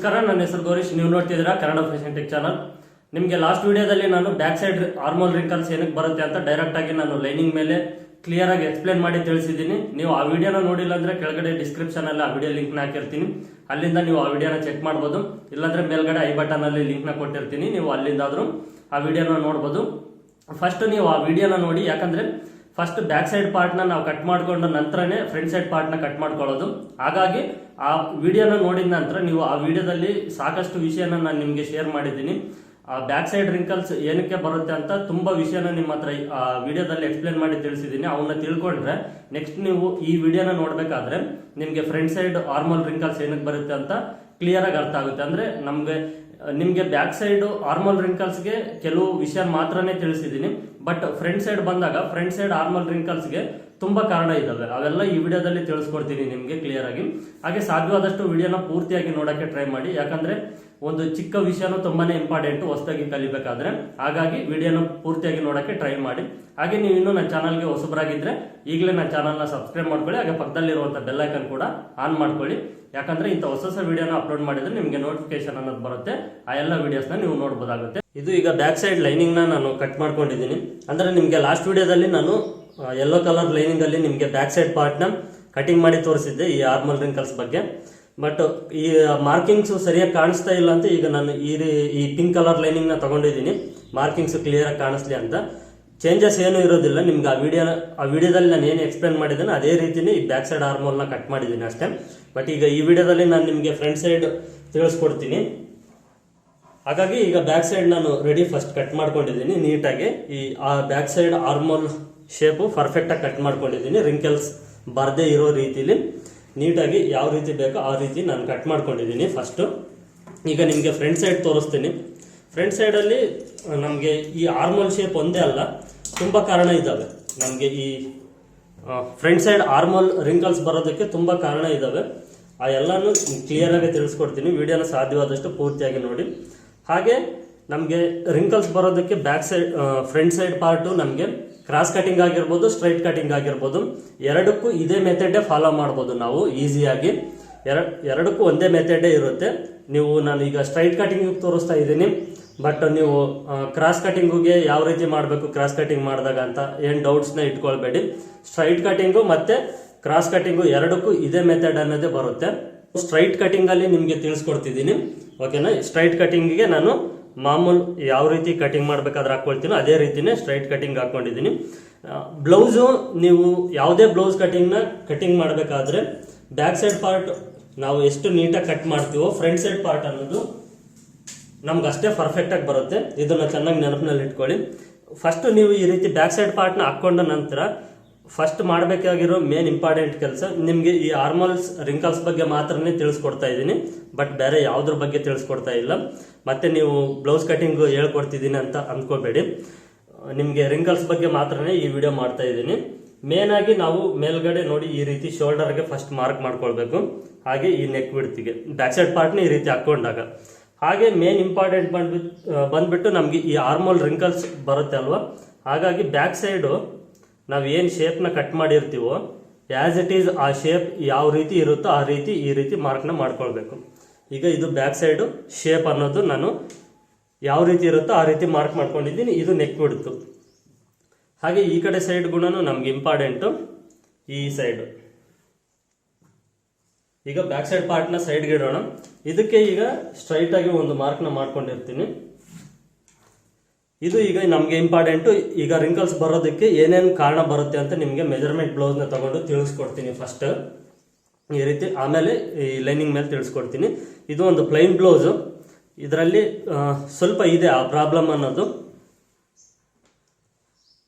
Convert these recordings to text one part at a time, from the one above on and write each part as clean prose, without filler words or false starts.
ನಮಸ್ಕಾರ, ನನ್ನ ಹೆಸರು ಗೌರೀಶ್. ನೀವು ನೋಡ್ತಿದ್ದೀರಾ ಕನ್ನಡ ಫ್ಯಾಷನ್ ಟೆಕ್ ಚಾನಲ್. ನಿಮಗೆ ಲಾಸ್ಟ್ ವಿಡಿಯೋದಲ್ಲಿ ನಾನು ಬ್ಯಾಕ್ ಸೈಡ್ ಆರ್ಮೋಲ್ ರಿಂಕಲ್ಸ್ ಏನಕ್ಕೆ ಬರುತ್ತೆ ಅಂತ ಡೈರೆಕ್ಟ್ ಆಗಿ ನಾನು ಲೈನಿಂಗ್ ಮೇಲೆ ಕ್ಲಿಯರ್ ಆಗಿ ಎಕ್ಸ್ಪ್ಲೇನ್ ಮಾಡಿ ತಿಳಿಸಿದ್ದೀನಿ. ನೀವು ಆ ವಿಡಿಯೋನ ನೋಡಿಲ್ಲ ಅಂದ್ರೆ ಕೆಳಗಡೆ ಡಿಸ್ಕ್ರಿಪ್ಷನ್ ಅಲ್ಲಿ ಆ ವಿಡಿಯೋ ಲಿಂಕ್ ನ ಹಾಕಿರ್ತೀನಿ, ಅಲ್ಲಿಂದ ನೀವು ಆ ವಿಡಿಯೋನ ಚೆಕ್ ಮಾಡಬಹುದು. ಇಲ್ಲಾಂದ್ರೆ ಮೇಲ್ಗಡೆ ಐ ಬಟನ್ ಅಲ್ಲಿ ಲಿಂಕ್ ನ ಕೊಟ್ಟಿರ್ತೀನಿ, ನೀವು ಅಲ್ಲಿಂದಾದ್ರೂ ಆ ವಿಡಿಯೋನ ನೋಡಬಹುದು. ಫಸ್ಟ್ ನೀವು ಆ ವಿಡಿಯೋನ ನೋಡಿ, ಯಾಕಂದ್ರೆ ಫಸ್ಟ್ ಬ್ಯಾಕ್ ಸೈಡ್ ಪಾರ್ಟ್ ನಾವು ಕಟ್ ಮಾಡ್ಕೊಂಡ ನಂತರನೇ ಫ್ರಂಟ್ ಸೈಡ್ ಪಾರ್ಟ್ ನ ಕಟ್ ಮಾಡ್ಕೊಳ್ಳೋದು. ಹಾಗಾಗಿ ಆ ವಿಡಿಯೋನ ನೋಡಿದ ನಂತರ ನೀವು ಆ ವಿಡಿಯೋದಲ್ಲಿ ಸಾಕಷ್ಟು ವಿಷಯನ ನಾನು ನಿಮ್ಗೆ ಶೇರ್ ಮಾಡಿದ್ದೀನಿ. ಆ ಬ್ಯಾಕ್ ಸೈಡ್ ರಿಂಕಲ್ಸ್ ಏನಕ್ಕೆ ಬರುತ್ತೆ ಅಂತ ತುಂಬಾ ವಿಷಯನ ನಿಮ್ಮ ಹತ್ರ ಆ ವಿಡಿಯೋದಲ್ಲಿ ಎಕ್ಸ್ಪ್ಲೇನ್ ಮಾಡಿ ತಿಳಿಸಿದ್ದೀನಿ. ಅವನ್ನ ತಿಳ್ಕೊಂಡ್ರೆ ನೆಕ್ಸ್ಟ್ ನೀವು ಈ ವಿಡಿಯೋನ ನೋಡ್ಬೇಕಾದ್ರೆ ನಿಮ್ಗೆ ಫ್ರಂಟ್ ಸೈಡ್ ಆರ್ಮೋಲ್ ರಿಂಕಲ್ಸ್ ಏನಕ್ಕೆ ಬರುತ್ತೆ ಅಂತ ಕ್ಲಿಯರ್ ಆಗಿ ಅರ್ಥ ಆಗುತ್ತೆ. ಅಂದ್ರೆ ನಿಮ್ಗೆ ಬ್ಯಾಕ್ ಸೈಡ್ ಆರ್ಮೋಲ್ ರಿಂಕಲ್ಸ್ಗೆ ಕೆಲವು ವಿಷಯ ಮಾತ್ರನೇ ತಿಳಿಸಿದ್ದೀನಿ, ಬಟ್ ಫ್ರಂಟ್ ಸೈಡ್ ಬಂದಾಗ ಫ್ರಂಟ್ ಸೈಡ್ ಆರ್ಮೋಲ್ ರಿಂಕಲ್ಸ್ಗೆ ತುಂಬಾ ಕಾರಣ ಇದಾವೆ. ಅವೆಲ್ಲ ಈ ವಿಡಿಯೋದಲ್ಲಿ ತಿಳಿಸ್ಕೊಡ್ತೀನಿ ನಿಮ್ಗೆ ಕ್ಲಿಯರ್ ಆಗಿ. ಹಾಗೆ ಸಾಧ್ಯವಾದಷ್ಟು ವಿಡಿಯೋನ ಪೂರ್ತಿಯಾಗಿ ನೋಡಕ್ಕೆ ಟ್ರೈ ಮಾಡಿ, ಯಾಕಂದ್ರೆ ಒಂದು ಚಿಕ್ಕ ವಿಷಯನೂ ತುಂಬಾನೇ ಇಂಪಾರ್ಟೆಂಟ್ ಹೊಸದಾಗಿ ಕಲಿಬೇಕಾದ್ರೆ. ಹಾಗಾಗಿ ವಿಡಿಯೋನ ಪೂರ್ತಿಯಾಗಿ ನೋಡಕ್ಕೆ ಟ್ರೈ ಮಾಡಿ. ಹಾಗೆ ನೀವು ಇನ್ನೂ ನನ್ನ ಚಾನಲ್ಗೆ ಹೊಸಬರಾಗಿದ್ರೆ ಈಗಲೇ ನನ್ನ ಚಾನಲ್ನ ಸಬ್ಸ್ಕ್ರೈಬ್ ಮಾಡ್ಕೊಳ್ಳಿ. ಹಾಗೆ ಪಕ್ಕದಲ್ಲಿರುವಂಥ ಬೆಲ್ ಐಕನ್ ಕೂಡ ಆನ್ ಮಾಡ್ಕೊಳ್ಳಿ, ಯಾಕಂದ್ರೆ ಇಂಥ ಹೊಸ ವಿಡಿಯೋನ ಅಪ್ಲೋಡ್ ಮಾಡಿದ್ರೆ ನಿಮಗೆ ನೋಟಿಫಿಕೇಶನ್ ಅನ್ನೋದು ಬರುತ್ತೆ. ಆ ಎಲ್ಲ ವಿಡಿಯೋಸ್ನ ನೀವು ನೋಡ್ಬೋದಾಗುತ್ತೆ. ಇದು ಈಗ ಬ್ಯಾಕ್ ಸೈಡ್ ಲೈನಿಂಗ್ ನಾನು ಕಟ್ ಮಾಡ್ಕೊಂಡಿದ್ದೀನಿ. ಅಂದ್ರೆ ನಿಮ್ಗೆ ಲಾಸ್ಟ್ ವಿಡಿಯೋದಲ್ಲಿ ನಾನು ಯೆಲ್ಲೋ ಕಲರ್ ಲೈನಿಂಗ್ ಅಲ್ಲಿ ನಿಮ್ಗೆ ಬ್ಯಾಕ್ ಸೈಡ್ ಪಾರ್ಟ್ ನ ಕಟಿಂಗ್ ಮಾಡಿ ತೋರಿಸಿದ್ದೆ ಈ ಆರ್ಮಲ್ ರಿಂಕಲ್ಸ್ ಬಗ್ಗೆ. ಬಟ್ ಈ ಮಾರ್ಕಿಂಗ್ಸ್ ಸರಿಯಾಗಿ ಕಾಣಿಸ್ತಾ ಇಲ್ಲ ಅಂತ ಈಗ ನಾನು ಈ ಪಿಂಕ್ ಕಲರ್ ಲೈನಿಂಗ್ ನ ತಗೊಂಡಿದ್ದೀನಿ, ಮಾರ್ಕಿಂಗ್ಸ್ ಕ್ಲಿಯರ್ ಆಗಿ ಕಾಣಿಸ್ಲಿ ಅಂತ. ಚೇಂಜಸ್ ಏನು ಇರೋದಿಲ್ಲ. ನಿಮ್ಗೆ ಆ ವಿಡಿಯೋದಲ್ಲಿ ನಾನು ಏನು ಎಕ್ಸ್ಪ್ಲೇನ್ ಮಾಡಿದ್ದೇನೆ ಅದೇ ರೀತಿನೇ ಈ ಬ್ಯಾಕ್ ಸೈಡ್ ಆರ್ಮೋಲ್ ನ ಕಟ್ ಮಾಡಿದ್ದೀನಿ ಅಷ್ಟೇ. ಬಟ್ ಈಗ ಈ ವಿಡಿಯೋದಲ್ಲಿ ನಾನು ನಿಮ್ಗೆ ಫ್ರಂಟ್ ಸೈಡ್ ತಿಳಿಸ್ಕೊಡ್ತೀನಿ. ಹಾಗಾಗಿ ಈಗ ಬ್ಯಾಕ್ ಸೈಡ್ ನಾನು ರೆಡಿ ಫಸ್ಟ್ ಕಟ್ ಮಾಡ್ಕೊಂಡಿದ್ದೀನಿ ನೀಟಾಗಿ. ಆ back side armhole shape perfect ಆಗಿ ಕಟ್ ಮಾಡ್ಕೊಂಡಿದ್ದೀನಿ, ರಿಂಕಲ್ಸ್ ಬರದೇ ಇರೋ ರೀತಿಲಿ ನೀಟಾಗಿ ಯಾವ ರೀತಿ ಬೇಕೋ ಆ ರೀತಿ ನಾನು ಕಟ್ ಮಾಡ್ಕೊಂಡಿದ್ದೀನಿ ಫಸ್ಟ್. ಈಗ ನಿಮಗೆ ಫ್ರಂಟ್ ಸೈಡ್ ತೋರಿಸ್ತೀನಿ. ಫ್ರಂಟ್ ಸೈಡಲ್ಲಿ ನಮಗೆ ಈ ಆರ್ಮೋಲ್ ಶೇಪ್ ಒಂದೇ ಅಲ್ಲ, ತುಂಬ ಕಾರಣ ಇದ್ದಾವೆ. ನಮಗೆ ಈ ಫ್ರಂಟ್ ಸೈಡ್ ಆರ್ಮೋಲ್ ರಿಂಕಲ್ಸ್ ಬರೋದಕ್ಕೆ ತುಂಬ ಕಾರಣ ಇದ್ದಾವೆ. ಆ ಎಲ್ಲನೂ ಕ್ಲಿಯರ್ ಆಗಿ ತಿಳಿಸ್ಕೊಡ್ತೀನಿ. ವಿಡಿಯೋನ ಸಾಧ್ಯವಾದಷ್ಟು ಪೂರ್ತಿಯಾಗಿ ನೋಡಿ. ಹಾಗೆ ನಮಗೆ ರಿಂಕಲ್ಸ್ ಬರೋದಕ್ಕೆ back side front side part ನಮಗೆ ಕ್ರಾಸ್ ಕಟಿಂಗ್ ಆಗಿರ್ಬೋದು, ಸ್ಟ್ರೈಟ್ ಕಟಿಂಗ್ ಆಗಿರ್ಬೋದು, ಎರಡಕ್ಕೂ ಇದೇ ಮೆಥಡೇ ಫಾಲೋ ಮಾಡ್ಬೋದು ನಾವು ಈಸಿಯಾಗಿ. ಎರಡಕ್ಕೂ ಒಂದೇ ಮೆಥಡೇ ಇರುತ್ತೆ. ನಾನು ಈಗ ಸ್ಟ್ರೈಟ್ ಕಟಿಂಗ್ ತೋರಿಸ್ತಾ ಇದ್ದೀನಿ, ಬಟ್ ನೀವು ಕ್ರಾಸ್ ಕಟಿಂಗಿಗೆ ಯಾವ ರೀತಿ ಮಾಡಬೇಕು ಕ್ರಾಸ್ ಕಟಿಂಗ್ ಮಾಡಿದಾಗ ಅಂತ ಏನು ಡೌಟ್ಸ್ನ ಇಟ್ಕೊಳ್ಬೇಡಿ. ಸ್ಟ್ರೈಟ್ ಕಟಿಂಗು ಮತ್ತೆ ಕ್ರಾಸ್ ಕಟಿಂಗು ಎರಡಕ್ಕೂ ಇದೇ ಮೆಥಡ್ ಅನ್ನೋದೇ ಬರುತ್ತೆ. ಸ್ಟ್ರೈಟ್ ಕಟಿಂಗ್ ಅಲ್ಲಿ ನಿಮಗೆ ತಿಳಿಸ್ಕೊಡ್ತಿದ್ದೀನಿ, ಓಕೆನಾ. ಸ್ಟ್ರೈಟ್ ಕಟಿಂಗಿಗೆ ನಾನು ಮಾಮೂಲು ಯಾವ ರೀತಿ ಕಟಿಂಗ್ ಮಾಡ್ಬೇಕಾದ್ರೆ ಹಾಕೊಳ್ತೀನೋ ಅದೇ ರೀತಿನೇ ಸ್ಟ್ರೈಟ್ ಕಟಿಂಗ್ ಹಾಕೊಂಡಿದ್ದೀನಿ. ಬ್ಲೌಸು ನೀವು ಯಾವುದೇ ಬ್ಲೌಸ್ ಕಟಿಂಗ್ ಮಾಡಬೇಕಾದ್ರೆ ಬ್ಯಾಕ್ ಸೈಡ್ ಪಾರ್ಟ್ ನಾವು ಎಷ್ಟು ನೀಟಾಗಿ ಕಟ್ ಮಾಡ್ತೀವೋ ಫ್ರಂಟ್ ಸೈಡ್ ಪಾರ್ಟ್ ಅನ್ನೋದು ನಮ್ಗೆ ಅಷ್ಟೇ ಪರ್ಫೆಕ್ಟ್ ಆಗಿ ಬರುತ್ತೆ. ಇದನ್ನ ಚೆನ್ನಾಗಿ ನೆನಪಿನಲ್ಲಿ ಇಟ್ಕೊಳ್ಳಿ. ಫಸ್ಟ್ ನೀವು ಈ ರೀತಿ ಬ್ಯಾಕ್ ಸೈಡ್ ಪಾರ್ಟ್ನ ಹಾಕೊಂಡ ನಂತರ ಫಸ್ಟ್ ಮಾಡಬೇಕಾಗಿರೋ ಮೇನ್ ಇಂಪಾರ್ಟೆಂಟ್ ಕೆಲಸ, ನಿಮಗೆ ಈ ಆರ್ಮೋಲ್ಸ್ ರಿಂಕಲ್ಸ್ ಬಗ್ಗೆ ಮಾತ್ರನೇ ತಿಳಿಸ್ಕೊಡ್ತಾ ಇದ್ದೀನಿ, ಬಟ್ ಬೇರೆ ಯಾವುದ್ರ ಬಗ್ಗೆ ತಿಳಿಸ್ಕೊಡ್ತಾ ಇಲ್ಲ. ಮತ್ತೆ ನೀವು ಬ್ಲೌಸ್ ಕಟಿಂಗ್ ಹೇಳ್ಕೊಡ್ತಿದ್ದೀನಿ ಅಂತ ಅಂದ್ಕೋಬೇಡಿ. ನಿಮಗೆ ರಿಂಕಲ್ಸ್ ಬಗ್ಗೆ ಮಾತ್ರನೇ ಈ ವಿಡಿಯೋ ಮಾಡ್ತಾ ಇದ್ದೀನಿ. ಮೇನ್ ಆಗಿ ನಾವು ಮೇಲ್ಗಡೆ ನೋಡಿ ಈ ರೀತಿ ಶೋಲ್ಡರ್ಗೆ ಫಸ್ಟ್ ಮಾರ್ಕ್ ಮಾಡ್ಕೊಳ್ಬೇಕು. ಹಾಗೆ ಈ ನೆಕ್ ವಿಡ್ತಿಗೆ ಬ್ಯಾಕ್ ಸೈಡ್ ಪಾರ್ಟ್ನ ಈ ರೀತಿ ಹಾಕೊಂಡಾಗ. ಹಾಗೆ ಮೇನ್ ಇಂಪಾರ್ಟೆಂಟ್ ಬಂದ್ಬಿಟ್ಟು ನಮಗೆ ಈ ಆರ್ಮೋಲ್ ರಿಂಕಲ್ಸ್ ಬರುತ್ತೆ ಅಲ್ವಾ. ಹಾಗಾಗಿ ಬ್ಯಾಕ್ ಸೈಡು ನಾವು ಏನು ಶೇಪ್ನ ಕಟ್ ಮಾಡಿರ್ತೀವೋ ಆ್ಯಸ್ ಇಟ್ ಈಸ್ ಆ ಶೇಪ್ ಯಾವ ರೀತಿ ಇರುತ್ತೋ ಆ ರೀತಿ ಈ ರೀತಿ ಮಾರ್ಕ್ನ ಮಾಡ್ಕೊಳ್ಬೇಕು. ಈಗ ಇದು ಬ್ಯಾಕ್ ಸೈಡು ಶೇಪ್ ಅನ್ನೋದು ನಾನು ಯಾವ ರೀತಿ ಇರುತ್ತೋ ಆ ರೀತಿ ಮಾರ್ಕ್ ಮಾಡ್ಕೊಂಡಿದ್ದೀನಿ. ಇದು ನೆಕ್ ಬಿಡ್ತು. ಹಾಗೆ ಈ ಕಡೆ ಸೈಡ್ ಗುಣನು ನಮ್ಗೆ ಇಂಪಾರ್ಟೆಂಟು, ಈ ಸೈಡು. ಈಗ ಬ್ಯಾಕ್ ಸೈಡ್ ಪಾರ್ಟ್ನ ಸೈಡ್ಗೆ ಇಡೋಣ. ಇದಕ್ಕೆ ಈಗ ಸ್ಟ್ರೈಟ್ ಆಗಿ ಒಂದು ಮಾರ್ಕ್ನ ಮಾಡ್ಕೊಂಡಿರ್ತೀನಿ. ಇದು ಈಗ ನಮಗೆ ಇಂಪಾರ್ಟೆಂಟು. ಈಗ ರಿಂಕಲ್ಸ್ ಬರೋದಕ್ಕೆ ಏನೇನು ಕಾರಣ ಬರುತ್ತೆ ಅಂತ ನಿಮಗೆ ಮೆಜರ್ಮೆಂಟ್ ಬ್ಲೌಸ್ನ ತಗೊಂಡು ತಿಳಿಸ್ಕೊಡ್ತೀನಿ ಫಸ್ಟ್ ಈ ರೀತಿ, ಆಮೇಲೆ ಈ ಲೈನಿಂಗ್ ಮೇಲೆ ತಿಳಿಸ್ಕೊಡ್ತೀನಿ. ಇದು ಒಂದು ಪ್ಲೈನ್ ಬ್ಲೌಸು, ಇದರಲ್ಲಿ ಸ್ವಲ್ಪ ಇದೆ ಆ ಪ್ರಾಬ್ಲಮ್ ಅನ್ನೋದು.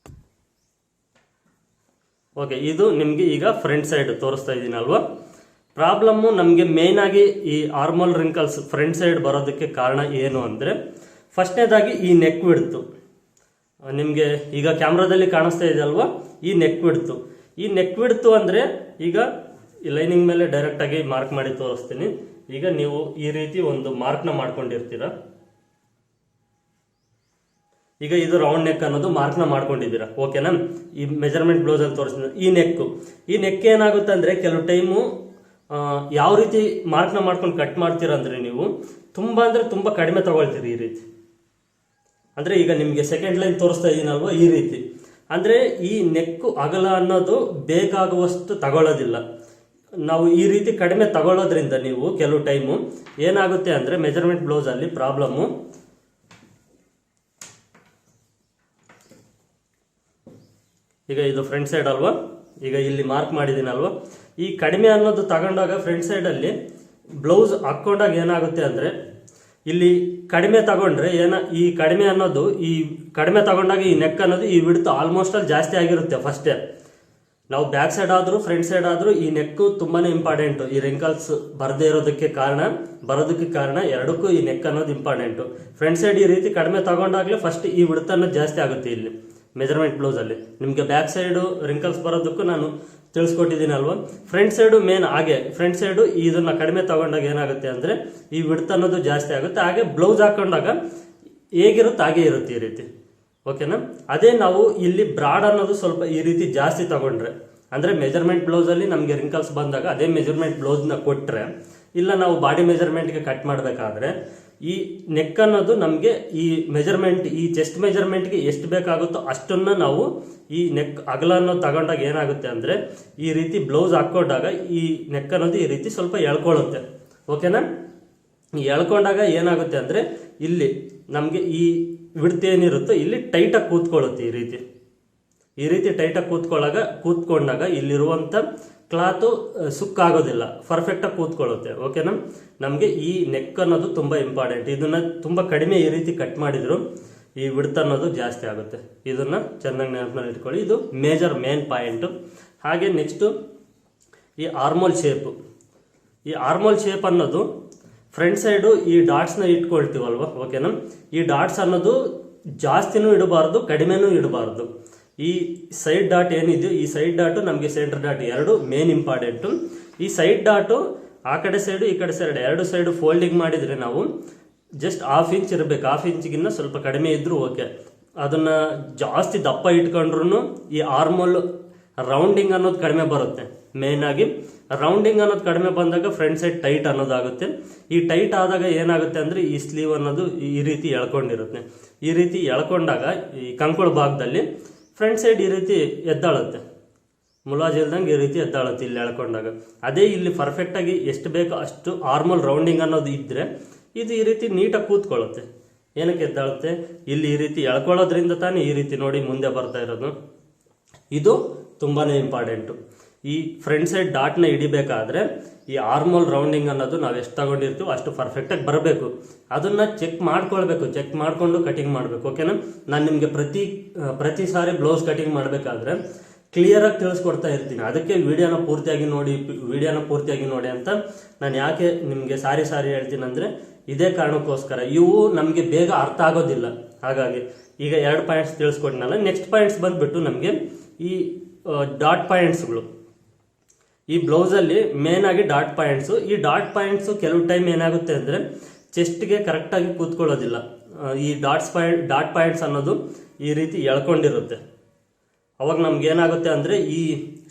ಓಕೆ, ಇದು ನಿಮಗೆ ಈಗ ಫ್ರಂಟ್ ಸೈಡ್ ತೋರಿಸ್ತಾ ಇದ್ದೀನಿ ಅಲ್ವಾ. ಪ್ರಾಬ್ಲಮ್ಮು ನಮಗೆ ಮೇನ್ ಆಗಿ ಈ ಆರ್ಮೋಲ್ ರಿಂಕಲ್ಸ್ ಫ್ರಂಟ್ ಸೈಡ್ ಬರೋದಕ್ಕೆ ಕಾರಣ ಏನು ಅಂದರೆ, ಫಸ್ಟ್ನೇದಾಗಿ ಈ ನೆಕ್ ವಿಡ್ತು. ನಿಮಗೆ ಈಗ ಕ್ಯಾಮ್ರಾದಲ್ಲಿ ಕಾಣಿಸ್ತಾ ಇದೆ ಅಲ್ವಾ, ಈ ನೆಕ್ ವಿಡ್ತು. ಈ ನೆಕ್ ವಿಡ್ತು ಅಂದರೆ ಈಗ ಈ ಲೈನಿಂಗ್ ಮೇಲೆ ಡೈರೆಕ್ಟಾಗಿ ಮಾರ್ಕ್ ಮಾಡಿ ತೋರಿಸ್ತೀನಿ. ಈಗ ನೀವು ಈ ರೀತಿ ಒಂದು ಮಾರ್ಕ್ನ ಮಾಡ್ಕೊಂಡಿರ್ತೀರ. ಈಗ ಇದು ರೌಂಡ್ ನೆಕ್ ಅನ್ನೋದು ಮಾರ್ಕ್ನ ಮಾಡ್ಕೊಂಡಿದ್ದೀರಾ, ಓಕೆನಾ. ಈ ಮೆಜರ್ಮೆಂಟ್ ಬ್ಲೌಸ್ ಅಲ್ಲಿ ತೋರಿಸ್ತೀನಿ. ಈ ನೆಕ್ ಏನಾಗುತ್ತೆ ಅಂದರೆ ಕೆಲವು ಟೈಮು ಯಾವ ರೀತಿ ಮಾರ್ಕ್ನ ಮಾಡ್ಕೊಂಡು ಕಟ್ ಮಾಡ್ತೀರ ಅಂದರೆ ನೀವು ತುಂಬ ಅಂದರೆ ತುಂಬ ಕಡಿಮೆ ತಗೊಳ್ತೀರಿ ಈ ರೀತಿ. ಅಂದರೆ ಈಗ ನಿಮಗೆ ಸೆಕೆಂಡ್ ಲೈನ್ ತೋರಿಸ್ತಾ ಇದ್ದೀನಲ್ವ ಈ ರೀತಿ. ಅಂದರೆ ಈ ನೆಕ್ಕು ಅಗಲ ಅನ್ನೋದು ಬೇಕಾಗುವಷ್ಟು ತಗೊಳ್ಳೋದಿಲ್ಲ. ನಾವು ಈ ರೀತಿ ಕಡಿಮೆ ತಗೊಳ್ಳೋದ್ರಿಂದ ನೀವು ಕೆಲವು ಟೈಮು ಏನಾಗುತ್ತೆ ಅಂದರೆ ಮೆಜರ್ಮೆಂಟ್ ಬ್ಲೌಸಲ್ಲಿ ಪ್ರಾಬ್ಲಮ್ಮು, ಈಗ ಇದು ಫ್ರಂಟ್ ಸೈಡ್ ಅಲ್ವಾ, ಈಗ ಇಲ್ಲಿ ಮಾರ್ಕ್ ಮಾಡಿದ್ದೀನಲ್ವ, ಈ ಕಡಿಮೆ ಅನ್ನೋದು ತಗೊಂಡಾಗ ಫ್ರಂಟ್ ಸೈಡಲ್ಲಿ ಬ್ಲೌಸ್ ಹಾಕ್ಕೊಂಡಾಗ ಏನಾಗುತ್ತೆ ಅಂದರೆ ಇಲ್ಲಿ ಕಡಿಮೆ ತಗೊಂಡ್ರೆ ಈ ಕಡಿಮೆ ಅನ್ನೋದು ಈ ಕಡಿಮೆ ತಗೊಂಡಾಗ ಈ ನೆಕ್ ಅನ್ನೋದು ಈ ವಿಡ್ತ್ ಆಲ್ಮೋಸ್ಟ್ ಅಲ್ಲಿ ಜಾಸ್ತಿ ಆಗಿರುತ್ತೆ ಫಸ್ಟೇ. ನಾವು ಬ್ಯಾಕ್ ಸೈಡ್ ಆದರೂ ಫ್ರಂಟ್ ಸೈಡ್ ಆದರೂ ಈ ನೆಕ್ಕು ತುಂಬಾ ಇಂಪಾರ್ಟೆಂಟು. ಈ ರಿಂಕಲ್ಸ್ ಬರೋದಕ್ಕೆ ಕಾರಣ ಎರಡಕ್ಕೂ ಈ ನೆಕ್ ಅನ್ನೋದು ಇಂಪಾರ್ಟೆಂಟು. ಫ್ರಂಟ್ ಸೈಡ್ ಈ ರೀತಿ ಕಡಿಮೆ ತಗೊಂಡಾಗಲೇ ಫಸ್ಟ್ ಈ ವಿಡ್ತ್ ಅನ್ನೋದು ಜಾಸ್ತಿ ಆಗುತ್ತೆ ಇಲ್ಲಿ ಮೆಜರ್ಮೆಂಟ್ ಬ್ಲೌಸಲ್ಲಿ. ನಿಮಗೆ ಬ್ಯಾಕ್ ಸೈಡು ರಿಂಕಲ್ಸ್ ಬರೋದಕ್ಕೂ ನಾನು ತಿಳಿಸ್ಕೊಟ್ಟಿದ್ದೀನಲ್ವ. ಫ್ರಂಟ್ ಸೈಡು ಮೇನ್ ಹಾಗೆ, ಫ್ರಂಟ್ ಸೈಡು ಇದನ್ನು ಕಡಿಮೆ ತಗೊಂಡಾಗ ಏನಾಗುತ್ತೆ ಅಂದರೆ ಈ ವಿಡ್ತ್ ಅನ್ನೋದು ಜಾಸ್ತಿ ಆಗುತ್ತೆ. ಹಾಗೆ ಬ್ಲೌಸ್ ಹಾಕೊಂಡಾಗ ಹೇಗಿರುತ್ತೆ ಹಾಗೆ ಇರುತ್ತೆ ಈ ರೀತಿ. ಓಕೆನಾ? ಅದೇ ನಾವು ಇಲ್ಲಿ ಬ್ರಾಡ್ ಅನ್ನೋದು ಸ್ವಲ್ಪ ಈ ರೀತಿ ಜಾಸ್ತಿ ತಗೊಂಡ್ರೆ, ಅಂದರೆ ಮೆಜರ್ಮೆಂಟ್ ಬ್ಲೌಸಲ್ಲಿ ನಮಗೆ ರಿಂಕಲ್ಸ್ ಬಂದಾಗ ಅದೇ ಮೆಜರ್ಮೆಂಟ್ ಬ್ಲೌಸ್ನ ಕೊಟ್ಟರೆ, ಇಲ್ಲ ನಾವು ಬಾಡಿ ಮೆಜರ್ಮೆಂಟ್ಗೆ ಕಟ್ ಮಾಡಬೇಕಾದ್ರೆ ಈ ನೆಕ್ ಅನ್ನೋದು ನಮಗೆ ಈ ಮೆಜರ್ಮೆಂಟ್, ಈ ಚೆಸ್ಟ್ ಮೆಜರ್ಮೆಂಟ್ಗೆ ಎಷ್ಟು ಬೇಕಾಗುತ್ತೋ ಅಷ್ಟನ್ನು ನಾವು ಈ ನೆಕ್ ಅಗಲ ಅನ್ನೋದು ತಗೊಂಡಾಗ ಏನಾಗುತ್ತೆ ಅಂದರೆ ಈ ರೀತಿ ಬ್ಲೌಸ್ ಹಾಕ್ಕೊಂಡಾಗ ಈ ನೆಕ್ ಅನ್ನೋದು ಈ ರೀತಿ ಸ್ವಲ್ಪ ಎಳ್ಕೊಳ್ಳುತ್ತೆ. ಓಕೆನಾ? ಎಳ್ಕೊಂಡಾಗ ಏನಾಗುತ್ತೆ ಅಂದರೆ ಇಲ್ಲಿ ನಮಗೆ ಈ ವಿಡ್ತ್ ಏನಿರುತ್ತೋ ಇಲ್ಲಿ ಟೈಟಾಗಿ ಕೂತ್ಕೊಳ್ಳುತ್ತೆ. ಈ ರೀತಿ ಟೈಟಾಗಿ ಕೂತ್ಕೊಂಡಾಗ ಇಲ್ಲಿರುವಂಥ ಕ್ಲಾತು ಸುಕ್ಕಾಗೋದಿಲ್ಲ, ಪರ್ಫೆಕ್ಟಾಗಿ ಕೂತ್ಕೊಳ್ಳುತ್ತೆ. ಓಕೆನಾ? ನಮಗೆ ಈ ನೆಕ್ ಅನ್ನೋದು ತುಂಬ ಇಂಪಾರ್ಟೆಂಟ್. ಇದನ್ನು ತುಂಬ ಕಡಿಮೆ ಈ ರೀತಿ ಕಟ್ ಮಾಡಿದ್ರು ಈ ವಿಡ್ತ್ ಅನ್ನೋದು ಜಾಸ್ತಿ ಆಗುತ್ತೆ. ಇದನ್ನು ಚೆನ್ನಾಗಿ ನೆನಪಿನಲ್ಲಿ ಇಟ್ಕೊಳ್ಳಿ. ಇದು ಮೇನ್ ಪಾಯಿಂಟು. ಹಾಗೆ ನೆಕ್ಸ್ಟು ಈ ಆರ್ಮೋಲ್ ಶೇಪು. ಈ ಆರ್ಮೋಲ್ ಶೇಪ್ ಅನ್ನೋದು ಫ್ರಂಟ್ ಸೈಡು ಈ ಡಾಟ್ಸ್ನ ಇಟ್ಕೊಳ್ತೀವಲ್ವ. ಓಕೆನಾ? ಈ ಡಾಟ್ಸ್ ಅನ್ನೋದು ಜಾಸ್ತಿನೂ ಇಡಬಾರ್ದು, ಕಡಿಮೆನೂ ಇಡಬಾರ್ದು. ಈ ಸೈಡ್ ಡಾಟ್ ಏನಿದೆಯೋ ಈ ಸೈಡ್ ಡಾಟು ನಮಗೆ ಸೆಂಟರ್ ಡಾಟ್ ಎರಡು ಮೇನ್ ಇಂಪಾರ್ಟೆಂಟು. ಈ ಸೈಡ್ ಡಾಟು ಆ ಕಡೆ ಸೈಡು ಈ ಕಡೆ ಸೈಡ್ ಎರಡು ಸೈಡು ಫೋಲ್ಡಿಂಗ್ ಮಾಡಿದರೆ ನಾವು ಜಸ್ಟ್ ಹಾಫ್ ಇಂಚ್ ಇರಬೇಕು. ಹಾಫ್ ಇಂಚಿಗಿನ್ನ ಸ್ವಲ್ಪ ಕಡಿಮೆ ಇದ್ದರೂ ಓಕೆ. ಅದನ್ನು ಜಾಸ್ತಿ ದಪ್ಪ ಇಟ್ಕೊಂಡ್ರು ಈ ಆರ್ಮೋಲ್ ರೌಂಡಿಂಗ್ ಅನ್ನೋದು ಕಡಿಮೆ ಬರುತ್ತೆ. ಮೇಯ್ನಾಗಿ ರೌಂಡಿಂಗ್ ಅನ್ನೋದು ಕಡಿಮೆ ಬಂದಾಗ ಫ್ರಂಟ್ ಸೈಡ್ ಟೈಟ್ ಅನ್ನೋದಾಗುತ್ತೆ. ಈ ಟೈಟ್ ಆದಾಗ ಏನಾಗುತ್ತೆ ಅಂದರೆ ಈ ಸ್ಲೀವ್ ಅನ್ನೋದು ಈ ರೀತಿ ಎಳ್ಕೊಂಡಿರುತ್ತೆ. ಈ ರೀತಿ ಎಳ್ಕೊಂಡಾಗ ಈ ಕಂಕುಳ ಭಾಗದಲ್ಲಿ ಫ್ರಂಟ್ ಸೈಡ್ ಈ ರೀತಿ ಎದ್ದಾಳುತ್ತೆ, ಮುಲಾಜ್ ಇಲ್ದಂಗೆ ಈ ರೀತಿ ಎದ್ದಾಳುತ್ತೆ ಇಲ್ಲಿ ಎಳ್ಕೊಂಡಾಗ. ಅದೇ ಇಲ್ಲಿ ಪರ್ಫೆಕ್ಟಾಗಿ ಎಷ್ಟು ಬೇಕೋ ಅಷ್ಟು ಆರ್ಮಲ್ ರೌಂಡಿಂಗ್ ಅನ್ನೋದು ಇದ್ದರೆ ಇದು ಈ ರೀತಿ ನೀಟಾಗಿ ಕೂತ್ಕೊಳ್ಳುತ್ತೆ. ಏನಕ್ಕೆ ಎದ್ದಾಳುತ್ತೆ? ಇಲ್ಲಿ ಈ ರೀತಿ ಎಳ್ಕೊಳ್ಳೋದ್ರಿಂದ ತಾನೇ ಈ ರೀತಿ ನೋಡಿ ಮುಂದೆ ಬರ್ತಾ ಇರೋದು. ಇದು ತುಂಬಾ ಇಂಪಾರ್ಟೆಂಟು. ಈ ಫ್ರಂಟ್ ಸೈಡ್ ಡಾಟ್ನ ಹಿಡಿಬೇಕಾದ್ರೆ ಈ ಆರ್ಮೋಲ್ ರೌಂಡಿಂಗ್ ಅನ್ನೋದು ನಾವು ಎಷ್ಟು ತಗೊಂಡಿರ್ತೀವೋ ಅಷ್ಟು ಪರ್ಫೆಕ್ಟಾಗಿ ಬರಬೇಕು. ಅದನ್ನು ಚೆಕ್ ಮಾಡ್ಕೊಳ್ಬೇಕು, ಚೆಕ್ ಮಾಡಿಕೊಂಡು ಕಟಿಂಗ್ ಮಾಡಬೇಕು. ಓಕೆನಾ? ನಾನು ನಿಮಗೆ ಪ್ರತಿ ಸಾರಿ ಬ್ಲೌಸ್ ಕಟಿಂಗ್ ಮಾಡಬೇಕಾದ್ರೆ ಕ್ಲಿಯರಾಗಿ ತಿಳಿಸ್ಕೊಡ್ತಾ ಇರ್ತೀನಿ. ಅದಕ್ಕೆ ವಿಡಿಯೋನ ಪೂರ್ತಿಯಾಗಿ ನೋಡಿ ಅಂತ ನಾನು ಯಾಕೆ ನಿಮಗೆ ಸಾರಿ ಹೇಳ್ತೀನಿ ಅಂದರೆ ಇದೇ ಕಾರಣಕ್ಕೋಸ್ಕರ. ಇವು ನಮಗೆ ಬೇಗ ಅರ್ಥ ಆಗೋದಿಲ್ಲ. ಹಾಗಾಗಿ ಈಗ 2 ಪಾಯಿಂಟ್ಸ್ ತಿಳಿಸ್ಕೊಟ್ಟಿನಲ್ಲ. ನೆಕ್ಸ್ಟ್ ಪಾಯಿಂಟ್ಸ್ ಬಂದುಬಿಟ್ಟು ನಮಗೆ ಈ ಡಾಟ್ ಪಾಯಿಂಟ್ಸ್ಗಳು. ಈ ಬ್ಲೌಸಲ್ಲಿ ಮೇನ್ ಆಗಿ ಡಾಟ್ ಪಾಯಿಂಟ್ಸು. ಈ ಡಾಟ್ ಪಾಯಿಂಟ್ಸು ಕೆಲವು ಟೈಮ್ ಏನಾಗುತ್ತೆ ಅಂದರೆ ಚೆಸ್ಟ್ಗೆ ಕರೆಕ್ಟಾಗಿ ಕೂತ್ಕೊಳ್ಳೋದಿಲ್ಲ. ಈ ಡಾಟ್ ಪಾಯಿಂಟ್ಸ್ ಅನ್ನೋದು ಈ ರೀತಿ ಎಳ್ಕೊಂಡಿರುತ್ತೆ. ಅವಾಗ ನಮ್ಗೆ ಏನಾಗುತ್ತೆ ಅಂದರೆ ಈ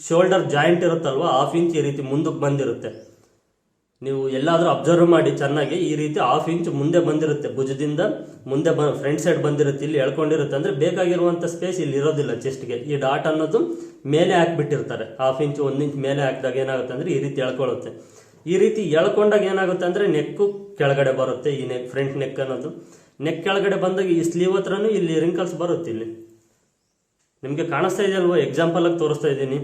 ಶೋಲ್ಡರ್ ಜಾಯಿಂಟ್ ಇರುತ್ತಲ್ವ, ಹಾಫ್ ಇಂಚ್ ಈ ರೀತಿ ಮುಂದಕ್ಕೆ ಬಂದಿರುತ್ತೆ. ನೀವು ಎಲ್ಲಾದರೂ ಅಬ್ಸರ್ವ್ ಮಾಡಿ ಚೆನ್ನಾಗಿ, ಈ ರೀತಿ ಹಾಫ್ ಇಂಚ್ ಮುಂದೆ ಬಂದಿರುತ್ತೆ, ಭುಜದಿಂದ ಮುಂದೆ ಫ್ರಂಟ್ ಸೈಡ್ ಬಂದಿರುತ್ತೆ, ಇಲ್ಲಿ ಎಳ್ಕೊಂಡಿರುತ್ತೆ. ಅಂದರೆ ಬೇಕಾಗಿರುವಂಥ ಸ್ಪೇಸ್ ಇಲ್ಲಿ ಇರೋದಿಲ್ಲ ಚೆಸ್ಟ್ಗೆ. ಈ ಡಾಟ್ ಅನ್ನೋದು ಮೇಲೆ ಹಾಕಿಬಿಟ್ಟಿರ್ತಾರೆ. ಹಾಫ್ ಇಂಚ್ 1 ಇಂಚ್ ಮೇಲೆ ಹಾಕಿದಾಗ ಏನಾಗುತ್ತೆ ಅಂದರೆ ಈ ರೀತಿ ಎಳ್ಕೊಳ್ಳುತ್ತೆ. ಈ ರೀತಿ ಎಳ್ಕೊಂಡಾಗ ಏನಾಗುತ್ತೆ ಅಂದರೆ ನೆಕ್ಕು ಕೆಳಗಡೆ ಬರುತ್ತೆ. ಈ ಫ್ರಂಟ್ ನೆಕ್ ಅನ್ನೋದು ನೆಕ್ ಕೆಳಗಡೆ ಬಂದಾಗ ಈ ಸ್ಲೀವ್ ಹತ್ರನೂ ಇಲ್ಲಿ ರಿಂಕಲ್ಸ್ ಬರುತ್ತೆ. ಇಲ್ಲಿ ನಿಮಗೆ ಕಾಣಿಸ್ತಾ ಇದೆಯಲ್ವ, ಎಕ್ಸಾಂಪಲ್ ಆಗಿ ತೋರಿಸ್ತಾ ಇದ್ದೀನಿ.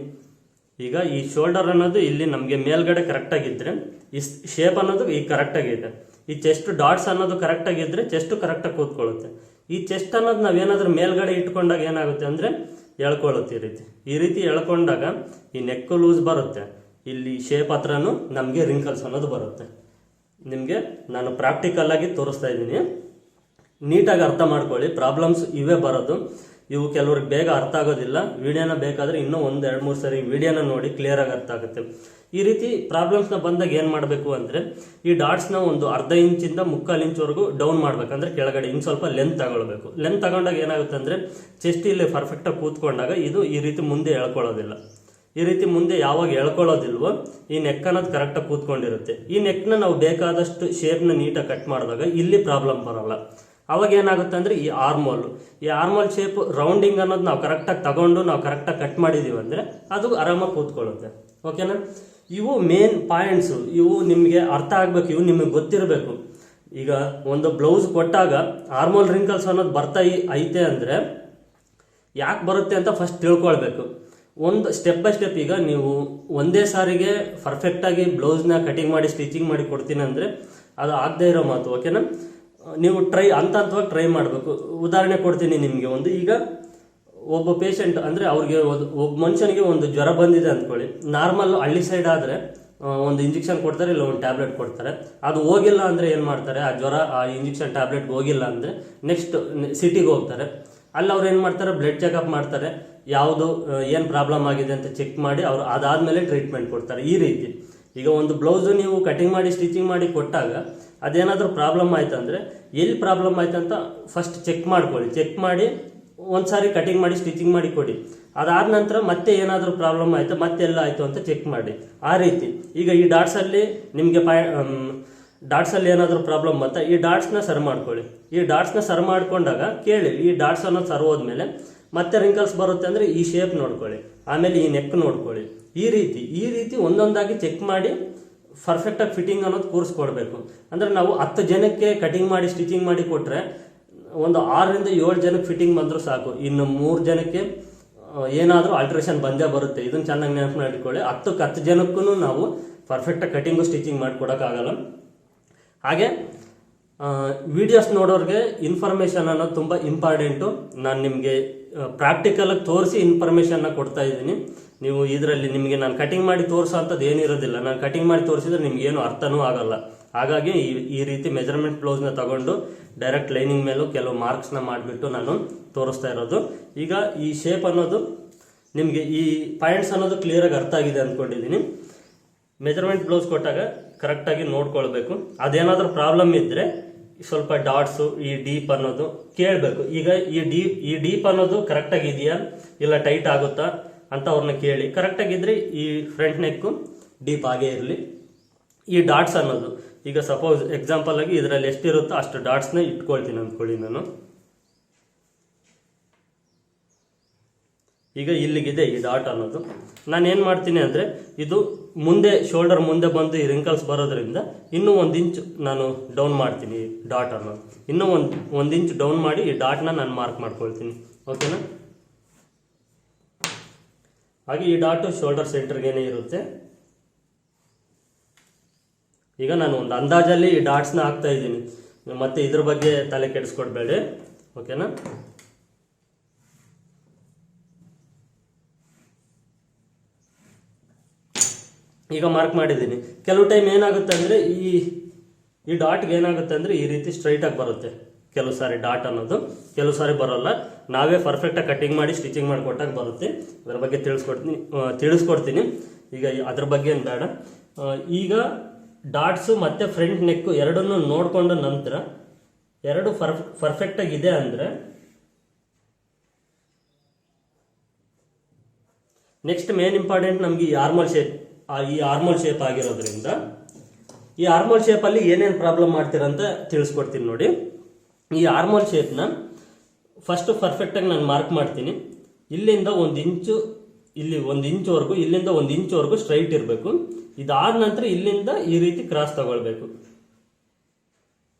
ಈಗ ಈ ಶೋಲ್ಡರ್ ಅನ್ನೋದು ಇಲ್ಲಿ ನಮಗೆ ಮೇಲ್ಗಡೆ ಕರೆಕ್ಟಾಗಿದ್ದರೆ ಈ ಶೇಪ್ ಅನ್ನೋದು ಈ ಕರೆಕ್ಟಾಗಿದೆ. ಈ ಚೆಸ್ಟ್ ಡಾಟ್ಸ್ ಅನ್ನೋದು ಕರೆಕ್ಟಾಗಿದ್ದರೆ ಚೆಸ್ಟು ಕರೆಕ್ಟಾಗಿ ಕೂತ್ಕೊಳ್ಳುತ್ತೆ. ಈ ಚೆಸ್ಟ್ ಅನ್ನೋದು ನಾವೇನಾದ್ರೂ ಮೇಲ್ಗಡೆ ಇಟ್ಕೊಂಡಾಗ ಏನಾಗುತ್ತೆ ಅಂದರೆ ಎಳ್ಕೊಳ್ಳುತ್ತೆ. ಈ ರೀತಿ ಎಳ್ಕೊಂಡಾಗ ಈ ನೆಕ್ ಲೂಸ್ ಬರುತ್ತೆ. ಇಲ್ಲಿ ಶೇಪ್ ಹತ್ರನೂ ನಮಗೆ ರಿಂಕಲ್ಸ್ ಅನ್ನೋದು ಬರುತ್ತೆ. ನಿಮಗೆ ನಾನು ಪ್ರಾಕ್ಟಿಕಲ್ ಆಗಿ ತೋರಿಸ್ತಾ ಇದ್ದೀನಿ, ನೀಟಾಗಿ ಅರ್ಥ ಮಾಡ್ಕೊಳ್ಳಿ. ಪ್ರಾಬ್ಲಮ್ಸ್ ಇವೇ ಬರೋದು. ಇವು ಕೆಲವ್ರಿಗೆ ಬೇಗ ಅರ್ಥ ಆಗೋದಿಲ್ಲ. ವಿಡಿಯೋನ ಬೇಕಾದರೆ ಇನ್ನೂ 1-2-3 ಸರಿ ವಿಡಿಯೋನ ನೋಡಿ ಕ್ಲಿಯರಾಗಿ ಅರ್ಥ ಆಗುತ್ತೆ. ಈ ರೀತಿ ಪ್ರಾಬ್ಲಮ್ಸ್ನ ಬಂದಾಗ ಏನು ಮಾಡಬೇಕು ಅಂದರೆ ಈ ಡಾಟ್ಸ್ನ ಒಂದು ಅರ್ಧ ಇಂಚಿಂದ 3/4 ಇಂಚ್ವರೆಗೂ ಡೌನ್ ಮಾಡಬೇಕಂದ್ರೆ ಕೆಳಗಡೆ ಇನ್ನು ಸ್ವಲ್ಪ ಲೆಂತ್ ತಗೊಳ್ಬೇಕು. ಲೆಂತ್ ತಗೊಂಡಾಗ ಏನಾಗುತ್ತೆ ಅಂದರೆ ಚೆಸ್ಟ್ ಇಲ್ಲಿ ಪರ್ಫೆಕ್ಟಾಗಿ ಕೂತ್ಕೊಂಡಾಗ ಇದು ಈ ರೀತಿ ಮುಂದೆ ಎಳ್ಕೊಳ್ಳೋದಿಲ್ಲ. ಈ ರೀತಿ ಮುಂದೆ ಯಾವಾಗ ಎಳ್ಕೊಳ್ಳೋದಿಲ್ವೋ ಈ ನೆಕ್ ಅನ್ನೋದು ಕರೆಕ್ಟಾಗಿ ಕೂತ್ಕೊಂಡಿರುತ್ತೆ. ಈ ನೆಕ್ನ ನಾವು ಬೇಕಾದಷ್ಟು ಶೇಪ್ನ ನೀಟಾಗಿ ಕಟ್ ಮಾಡಿದಾಗ ಇಲ್ಲಿ ಪ್ರಾಬ್ಲಮ್ ಬರೋಲ್ಲ. ಅವಾಗ ಏನಾಗುತ್ತೆ ಅಂದರೆ ಈ ಆರ್ಮೋಲ್ ಶೇಪ್ ರೌಂಡಿಂಗ್ ಅನ್ನೋದು ನಾವು ಕರೆಕ್ಟಾಗಿ ತಗೊಂಡು ನಾವು ಕರೆಕ್ಟಾಗಿ ಕಟ್ ಮಾಡಿದ್ದೀವಿ ಅಂದರೆ ಅದು ಆರಾಮಾಗಿ ಕೂತ್ಕೊಳ್ಳುತ್ತೆ. ಓಕೆನಾ? ಇವು ಮೇನ್ ಪಾಯಿಂಟ್ಸು, ಇವು ನಿಮಗೆ ಅರ್ಥ ಆಗಬೇಕು, ಇವು ನಿಮಗೆ ಗೊತ್ತಿರಬೇಕು. ಈಗ ಒಂದು ಬ್ಲೌಸ್ ಕೊಟ್ಟಾಗ ಆರ್ಮೋಲ್ ರಿಂಕಲ್ಸ್ ಅನ್ನೋದು ಐತೆ ಅಂದರೆ ಯಾಕೆ ಬರುತ್ತೆ ಅಂತ ಫಸ್ಟ್ ತಿಳ್ಕೊಳ್ಬೇಕು. ಒಂದು ಸ್ಟೆಪ್ ಬೈ ಸ್ಟೆಪ್. ಈಗ ನೀವು ಒಂದೇ ಸಾರಿಗೆ ಪರ್ಫೆಕ್ಟಾಗಿ ಬ್ಲೌಸ್ನ ಕಟಿಂಗ್ ಮಾಡಿ ಸ್ಟಿಚಿಂಗ್ ಮಾಡಿ ಕೊಡ್ತೀನಿ ಅಂದರೆ ಅದು ಆಗದೇ ಇರೋ ಮಾತು. ಓಕೆನಾ? ನೀವು ಹಂತವಾಗಿ ಟ್ರೈ ಮಾಡಬೇಕು. ಉದಾಹರಣೆ ಕೊಡ್ತೀನಿ ನಿಮಗೆ ಒಂದು. ಈಗ ಒಬ್ಬ ಪೇಷಂಟ್ ಅಂದರೆ ಅವ್ರಿಗೆ ಒಬ್ಬ ಮನುಷ್ಯನಿಗೆ ಒಂದು ಜ್ವರ ಬಂದಿದೆ ಅಂದ್ಕೊಳ್ಳಿ. ನಾರ್ಮಲ್ ಹಳ್ಳಿ ಸೈಡ್ ಆದರೆ ಒಂದು ಇಂಜೆಕ್ಷನ್ ಕೊಡ್ತಾರೆ, ಇಲ್ಲ ಒಂದು ಟ್ಯಾಬ್ಲೆಟ್ ಕೊಡ್ತಾರೆ. ಅದು ಹೋಗಿಲ್ಲ ಅಂದರೆ ಏನು ಮಾಡ್ತಾರೆ, ಆ ಜ್ವರ ಆ ಇಂಜೆಕ್ಷನ್ ಟ್ಯಾಬ್ಲೆಟ್ ಹೋಗಿಲ್ಲ ಅಂದರೆ ನೆಕ್ಸ್ಟ್ ಸಿಟಿಗೆ ಹೋಗ್ತಾರೆ. ಅಲ್ಲಿ ಅವ್ರು ಏನು ಮಾಡ್ತಾರೆ, ಬ್ಲಡ್ ಚೆಕಪ್ ಮಾಡ್ತಾರೆ, ಯಾವುದು ಏನು ಪ್ರಾಬ್ಲಮ್ ಆಗಿದೆ ಅಂತ ಚೆಕ್ ಮಾಡಿ ಅವರು ಅದಾದಮೇಲೆ ಟ್ರೀಟ್ಮೆಂಟ್ ಕೊಡ್ತಾರೆ. ಈ ರೀತಿ ಈಗ ಒಂದು ಬ್ಲೌಸು ನೀವು ಕಟಿಂಗ್ ಮಾಡಿ ಸ್ಟಿಚಿಂಗ್ ಮಾಡಿ ಕೊಟ್ಟಾಗ ಅದೇನಾದರೂ ಪ್ರಾಬ್ಲಮ್ ಆಯ್ತು ಅಂದರೆ ಎಲ್ಲಿ ಪ್ರಾಬ್ಲಮ್ ಆಯ್ತು ಅಂತ ಫಸ್ಟ್ ಚೆಕ್ ಮಾಡ್ಕೊಳ್ಳಿ. ಚೆಕ್ ಮಾಡಿ ಒಂದು ಸಾರಿ ಕಟಿಂಗ್ ಮಾಡಿ ಸ್ಟಿಚಿಂಗ್ ಮಾಡಿ ಕೊಡಿ. ಅದಾದ ನಂತರ ಮತ್ತೆ ಏನಾದರೂ ಪ್ರಾಬ್ಲಮ್ ಆಯಿತು, ಮತ್ತೆಲ್ಲ ಆಯಿತು ಅಂತ ಚೆಕ್ ಮಾಡಿ. ಆ ರೀತಿ ಈಗ ಈ ಡಾಟ್ಸಲ್ಲಿ ನಿಮಗೆ ಡಾಟ್ಸಲ್ಲಿ ಏನಾದರೂ ಪ್ರಾಬ್ಲಮ್ ಬಂತ, ಈ ಡಾಟ್ಸ್ನ ಸರಿ ಮಾಡ್ಕೊಳ್ಳಿ. ಈ ಡಾಟ್ಸ್ನ ಸರಿ ಮಾಡ್ಕೊಂಡಾಗ ಕೇಳಿ, ಈ ಡಾಟ್ಸ್ ಅನ್ನೋದು ಸರಿ ಹೋದ್ಮೇಲೆ ಮತ್ತೆ ರಿಂಕಲ್ಸ್ ಬರುತ್ತೆ ಅಂದರೆ ಈ ಶೇಪ್ ನೋಡ್ಕೊಳ್ಳಿ, ಆಮೇಲೆ ಈ ನೆಕ್ ನೋಡ್ಕೊಳ್ಳಿ. ಈ ರೀತಿ ಒಂದೊಂದಾಗಿ ಚೆಕ್ ಮಾಡಿ ಪರ್ಫೆಕ್ಟಾಗಿ ಫಿಟ್ಟಿಂಗ್ ಅನ್ನೋದು ಕೂರಿಸ್ಕೊಡ್ಬೇಕು. ಅಂದರೆ ನಾವು 10 ಜನಕ್ಕೆ ಕಟಿಂಗ್ ಮಾಡಿ ಸ್ಟಿಚಿಂಗ್ ಮಾಡಿ ಕೊಟ್ಟರೆ ಒಂದು 6ರಿಂದ 7 ಜನಕ್ಕೆ ಫಿಟ್ಟಿಂಗ್ ಬಂದರೂ ಸಾಕು. ಇನ್ನು 3 ಜನಕ್ಕೆ ಏನಾದರೂ ಆಲ್ಟ್ರೇಷನ್ ಬಂದೇ ಬರುತ್ತೆ. ಇದನ್ನು ಚೆನ್ನಾಗಿ ನೆನಪು ಮಾಡಿಕೊಳ್ಳಿ. 10 ಜನಕ್ಕೂ ನಾವು ಪರ್ಫೆಕ್ಟಾಗಿ ಕಟಿಂಗು ಸ್ಟಿಚಿಂಗ್ ಮಾಡಿಕೊಡೋಕ್ಕಾಗಲ್ಲ. ಹಾಗೆ ವಿಡಿಯೋಸ್ ನೋಡೋರಿಗೆ ಇನ್ಫಾರ್ಮೇಷನ್ ಅನ್ನೋದು ತುಂಬ ಇಂಪಾರ್ಟೆಂಟು. ನಾನು ನಿಮಗೆ ಪ್ರಾಕ್ಟಿಕಲಾಗಿ ತೋರಿಸಿ ಇನ್ಫಾರ್ಮೇಷನ್ನ ಕೊಡ್ತಾ ಇದ್ದೀನಿ. ನೀವು ಇದರಲ್ಲಿ ನಿಮಗೆ ನಾನು ಕಟಿಂಗ್ ಮಾಡಿ ತೋರಿಸೋ ಅಂಥದ್ದು ಏನಿರೋದಿಲ್ಲ. ನಾನು ಕಟಿಂಗ್ ಮಾಡಿ ತೋರಿಸಿದ್ರೆ ನಿಮಗೇನು ಅರ್ಥನೂ ಆಗಲ್ಲ. ಹಾಗಾಗಿ ಈ ರೀತಿ ಮೆಜರ್ಮೆಂಟ್ ಬ್ಲೌಸ್ನ ತಗೊಂಡು ಡೈರೆಕ್ಟ್ ಲೈನಿಂಗ್ ಮೇಲೂ ಕೆಲವು ಮಾರ್ಕ್ಸ್ನ ಮಾಡಿಬಿಟ್ಟು ನಾನು ತೋರಿಸ್ತಾ ಇರೋದು. ಈಗ ಈ ಶೇಪ್ ಅನ್ನೋದು ನಿಮಗೆ ಈ ಪಾಯಿಂಟ್ಸ್ ಅನ್ನೋದು ಕ್ಲಿಯರಾಗಿ ಅರ್ಥ ಆಗಿದೆ ಅಂದ್ಕೊಂಡಿದ್ದೀನಿ. ಮೆಜರ್ಮೆಂಟ್ ಬ್ಲೌಸ್ ಕೊಟ್ಟಾಗ ಕರೆಕ್ಟಾಗಿ ನೋಡ್ಕೊಳ್ಬೇಕು. ಅದೇನಾದರೂ ಪ್ರಾಬ್ಲಮ್ ಇದ್ದರೆ ಸ್ವಲ್ಪ ಡಾಟ್ಸು ಈ ಡೀಪ್ ಅನ್ನೋದು ಕೇಳಬೇಕು. ಈಗ ಈ ಡೀಪ್ ಅನ್ನೋದು ಕರೆಕ್ಟಾಗಿ ಇದೆಯಾ ಇಲ್ಲ ಟೈಟ್ ಆಗುತ್ತಾ ಅಂತ ಅವ್ರನ್ನ ಕೇಳಿ. ಕರೆಕ್ಟಾಗಿದ್ದರೆ ಈ ಫ್ರಂಟ್ ನೆಕ್ಕು ಡೀಪ್ ಆಗೇ ಇರಲಿ. ಈ ಡಾಟ್ಸ್ ಅನ್ನೋದು ಈಗ ಸಪೋಸ್ ಎಕ್ಸಾಂಪಲ್ ಆಗಿ ಇದರಲ್ಲಿ ಎಷ್ಟಿರುತ್ತೋ ಅಷ್ಟು ಡಾಟ್ಸ್ನ ಇಟ್ಕೊಳ್ತೀನಿ ಅಂದ್ಕೊಳ್ಳಿ ನಾನು. ಈಗ ಇಲ್ಲಿಗಿದೆ ಈ ಡಾಟ್ ಅನ್ನೋದು. ನಾನು ಏನು ಮಾಡ್ತೀನಿ ಅಂದರೆ ಇದು ಮುಂದೆ ಶೋಲ್ಡರ್ ಮುಂದೆ ಬಂದು ಈ ರಿಂಕಲ್ಸ್ ಬರೋದ್ರಿಂದ ಇನ್ನೂ 1 ಇಂಚು ನಾನು ಡೌನ್ ಮಾಡ್ತೀನಿ. ಈ ಡಾಟ್ ಅನ್ನೋದು ಇನ್ನೂ ಒಂದು ಇಂಚ್ ಡೌನ್ ಮಾಡಿ ಈ ಡಾಟ್ನ ನಾನು ಮಾರ್ಕ್ ಮಾಡ್ಕೊಳ್ತೀನಿ. ಓಕೆನಾ? ಹಾಗೆ ಈ ಡಾಟು ಶೋಲ್ಡರ್ ಸೆಂಟರ್ಗೇನೆ ಇರುತ್ತೆ. ಈಗ ನಾನು ಒಂದು ಅಂದಾಜಲ್ಲಿ ಈ ಡಾಟ್ಸ್ನ ಹಾಕ್ತಾ ಇದ್ದೀನಿ. ಮತ್ತೆ ಇದ್ರ ಬಗ್ಗೆ ತಲೆ ಕೆಡಿಸ್ಕೊಡ್ಬೇಡಿ. ಓಕೆನಾ? ಈಗ ಮಾರ್ಕ್ ಮಾಡಿದ್ದೀನಿ. ಕೆಲವು ಟೈಮ್ ಏನಾಗುತ್ತೆ ಅಂದರೆ ಈ ಡಾಟ್ಗೆ ಏನಾಗುತ್ತೆ ಅಂದರೆ ಈ ರೀತಿ ಸ್ಟ್ರೈಟಾಗಿ ಬರುತ್ತೆ ಕೆಲವು ಸಾರಿ ಡಾಟ್ ಅನ್ನೋದು, ಕೆಲವು ಸಾರಿ ಬರೋಲ್ಲ. ನಾವೇ ಪರ್ಫೆಕ್ಟಾಗಿ ಕಟಿಂಗ್ ಮಾಡಿ ಸ್ಟಿಚಿಂಗ್ ಮಾಡಿಕೊಟ್ಟಾಗ ಬರುತ್ತೆ. ಅದರ ಬಗ್ಗೆ ತಿಳಿಸ್ಕೊಡ್ತೀನಿ. ಈಗ ಅದ್ರ ಬಗ್ಗೆ ಏನು ಬೇಡ. ಈಗ ಡಾಟ್ಸು ಮತ್ತು ಫ್ರಂಟ್ ನೆಕ್ಕು ಎರಡನ್ನೂ ನೋಡಿಕೊಂಡ ನಂತರ ಎರಡು ಪರ್ಫೆಕ್ಟಾಗಿದೆ ಅಂದರೆ ನೆಕ್ಸ್ಟ್ ಮೇನ್ ಇಂಪಾರ್ಟೆಂಟ್ ನಮಗೆ ಈ ಆರ್ಮೋಲ್ ಶೇಪ್ ಆಗಿರೋದ್ರಿಂದ ಈ ಆರ್ಮೋಲ್ ಶೇಪಲ್ಲಿ ಏನೇನು ಪ್ರಾಬ್ಲಮ್ ಮಾಡ್ತೀರಂತ ತಿಳಿಸ್ಕೊಡ್ತೀನಿ ನೋಡಿ. ಈ ಆರ್ಮೋಲ್ ಶೇಪ್ನ ಫಸ್ಟ್ ಪರ್ಫೆಕ್ಟಾಗಿ ನಾನು ಮಾರ್ಕ್ ಮಾಡ್ತೀನಿ. ಇಲ್ಲಿಂದ 1 ಇಂಚು, ಇಲ್ಲಿ 1 ಇಂಚ್ವರೆಗೂ, ಇಲ್ಲಿಂದ 1 ಇಂಚ್ವರೆಗೂ ಸ್ಟ್ರೈಟ್ ಇರಬೇಕು. ಇದಾದ ನಂತರ ಇಲ್ಲಿಂದ ಈ ರೀತಿ ಕ್ರಾಸ್ ತಗೊಳ್ಬೇಕು.